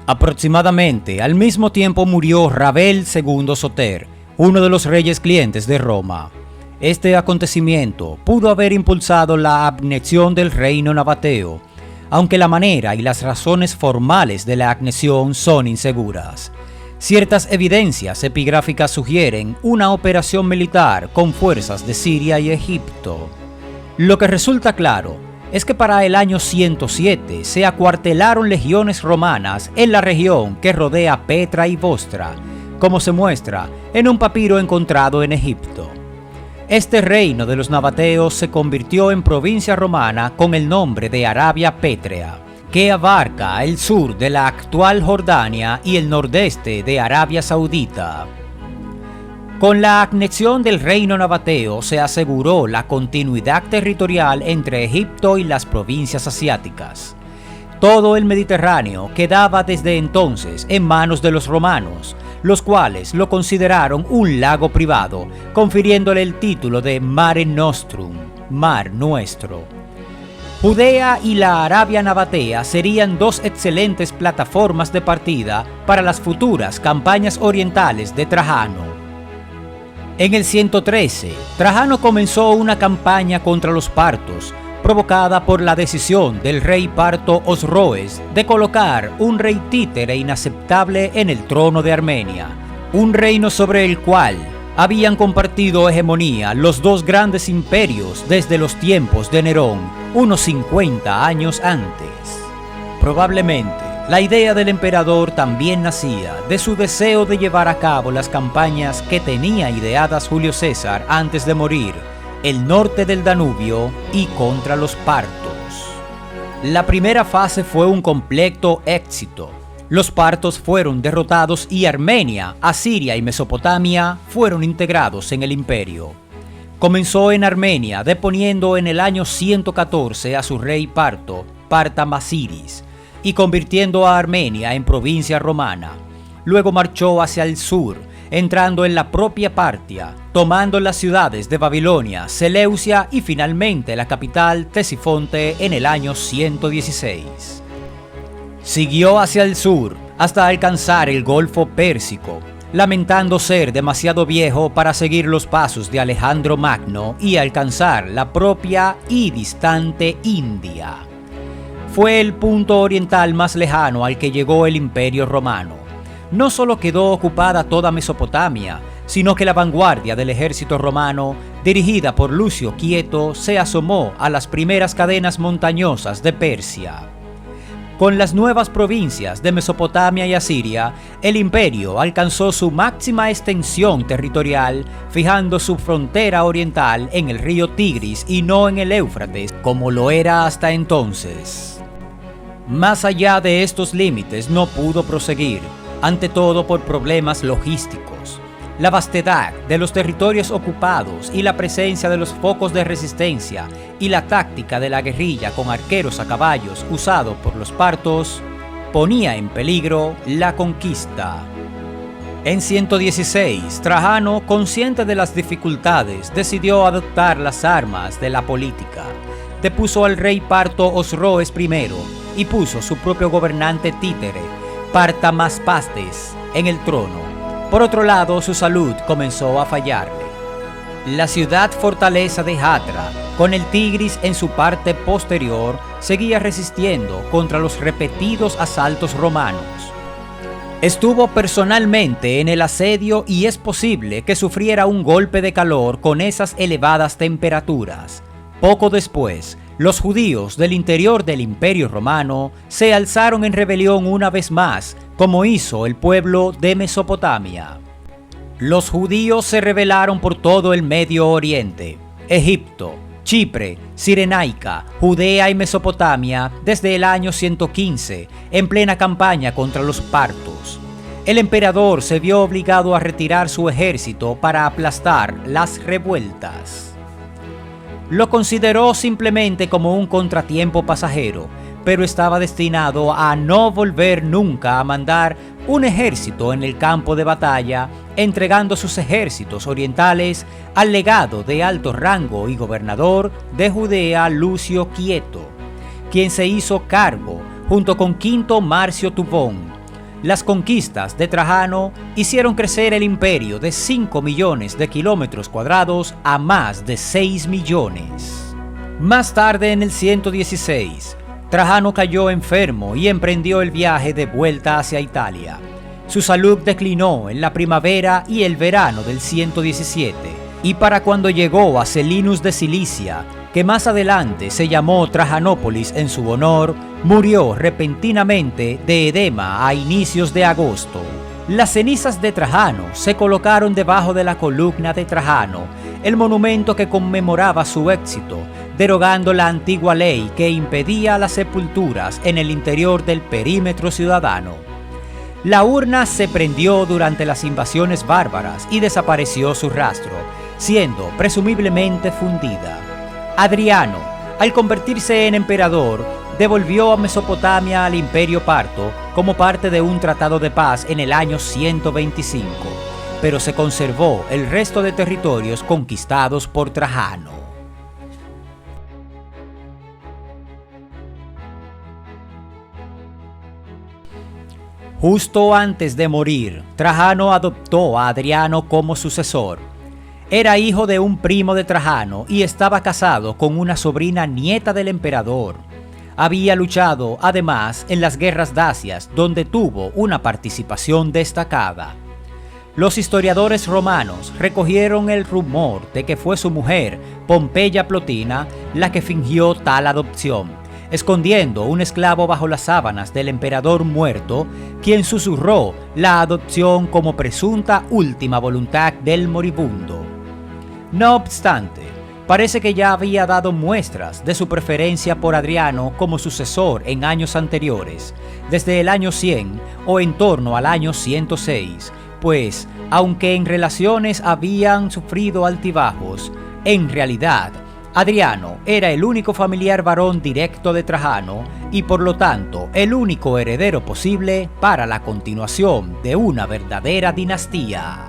Aproximadamente al mismo tiempo murió Rabel II Soter, uno de los reyes clientes de Roma. Este acontecimiento pudo haber impulsado la anexión del reino nabateo, aunque la manera y las razones formales de la anexión son inseguras. Ciertas evidencias epigráficas sugieren una operación militar con fuerzas de Siria y Egipto. Lo que resulta claro es que para el año 107 se acuartelaron legiones romanas en la región que rodea Petra y Bostra, como se muestra en un papiro encontrado en Egipto. Este reino de los nabateos se convirtió en provincia romana con el nombre de Arabia Pétrea, que abarca el sur de la actual Jordania y el nordeste de Arabia Saudita. Con la anexión del reino nabateo se aseguró la continuidad territorial entre Egipto y las provincias asiáticas. Todo el Mediterráneo quedaba desde entonces en manos de los romanos, los cuales lo consideraron un lago privado, confiriéndole el título de Mare Nostrum, Mar Nuestro. Judea y la Arabia Nabatea serían dos excelentes plataformas de partida para las futuras campañas orientales de Trajano. En el 113, Trajano comenzó una campaña contra los partos, provocada por la decisión del rey parto Osroes de colocar un rey títere inaceptable en el trono de Armenia, un reino sobre el cual habían compartido hegemonía los dos grandes imperios desde los tiempos de Nerón, unos 50 años antes. Probablemente, la idea del emperador también nacía de su deseo de llevar a cabo las campañas que tenía ideadas Julio César antes de morir, el norte del Danubio y contra los partos. La primera fase fue un completo éxito. Los partos fueron derrotados y Armenia, Asiria y Mesopotamia fueron integrados en el imperio. Comenzó en Armenia deponiendo en el año 114 a su rey parto, Partamasiris, y convirtiendo a Armenia en provincia romana. Luego marchó hacia el sur, entrando en la propia Partia, tomando las ciudades de Babilonia, Seleucia y finalmente la capital Ctesifonte en el año 116. Siguió hacia el sur hasta alcanzar el Golfo Pérsico, lamentando ser demasiado viejo para seguir los pasos de Alejandro Magno y alcanzar la propia y distante India. Fue el punto oriental más lejano al que llegó el Imperio Romano. No solo quedó ocupada toda Mesopotamia, sino que la vanguardia del ejército romano, dirigida por Lucio Quieto, se asomó a las primeras cadenas montañosas de Persia. Con las nuevas provincias de Mesopotamia y Asiria, el imperio alcanzó su máxima extensión territorial, fijando su frontera oriental en el río Tigris y no en el Éufrates, como lo era hasta entonces. Más allá de estos límites no pudo proseguir, ante todo por problemas logísticos. La vastedad de los territorios ocupados y la presencia de los focos de resistencia y la táctica de la guerrilla con arqueros a caballos usado por los partos ponía en peligro la conquista. En 116, Trajano, consciente de las dificultades, decidió adoptar las armas de la política. Depuso al rey parto Osroes I y puso su propio gobernante títere, Partamaspates, en el trono. Por otro lado, su salud comenzó a fallarle. La ciudad fortaleza de Hatra, con el Tigris en su parte posterior, seguía resistiendo contra los repetidos asaltos romanos. Estuvo personalmente en el asedio y es posible que sufriera un golpe de calor con esas elevadas temperaturas. Poco después, los judíos del interior del Imperio Romano se alzaron en rebelión una vez más, como hizo el pueblo de Mesopotamia. Los judíos se rebelaron por todo el Medio Oriente, Egipto, Chipre, Cirenaica, Judea y Mesopotamia desde el año 115, en plena campaña contra los partos. El emperador se vio obligado a retirar su ejército para aplastar las revueltas. Lo consideró simplemente como un contratiempo pasajero, pero estaba destinado a no volver nunca a mandar un ejército en el campo de batalla, entregando sus ejércitos orientales al legado de alto rango y gobernador de Judea Lucio Quieto, quien se hizo cargo, junto con Quinto Marcio Tubón, Las conquistas de Trajano hicieron crecer el imperio de 5 millones de kilómetros cuadrados a más de 6 millones. Más tarde, en el 116, Trajano cayó enfermo y emprendió el viaje de vuelta hacia Italia. Su salud declinó en la primavera y el verano del 117, y para cuando llegó a Selinus de Cilicia, que más adelante se llamó Trajanópolis en su honor, murió repentinamente de edema a inicios de agosto. Las cenizas de Trajano se colocaron debajo de la columna de Trajano, el monumento que conmemoraba su éxito, derogando la antigua ley que impedía las sepulturas en el interior del perímetro ciudadano. La urna se prendió durante las invasiones bárbaras y desapareció su rastro, siendo presumiblemente fundida. Adriano, al convertirse en emperador, devolvió a Mesopotamia al Imperio Parto como parte de un tratado de paz en el año 125, pero se conservó el resto de territorios conquistados por Trajano. Justo antes de morir, Trajano adoptó a Adriano como sucesor. Era hijo de un primo de Trajano y estaba casado con una sobrina nieta del emperador. Había luchado, además, en las guerras dacias, donde tuvo una participación destacada. Los historiadores romanos recogieron el rumor de que fue su mujer, Pompeya Plotina, la que fingió tal adopción, escondiendo un esclavo bajo las sábanas del emperador muerto, quien susurró la adopción como presunta última voluntad del moribundo. No obstante, parece que ya había dado muestras de su preferencia por Adriano como sucesor en años anteriores, desde el año 100 o en torno al año 106, pues, aunque en relaciones habían sufrido altibajos, en realidad, Adriano era el único familiar varón directo de Trajano y por lo tanto el único heredero posible para la continuación de una verdadera dinastía.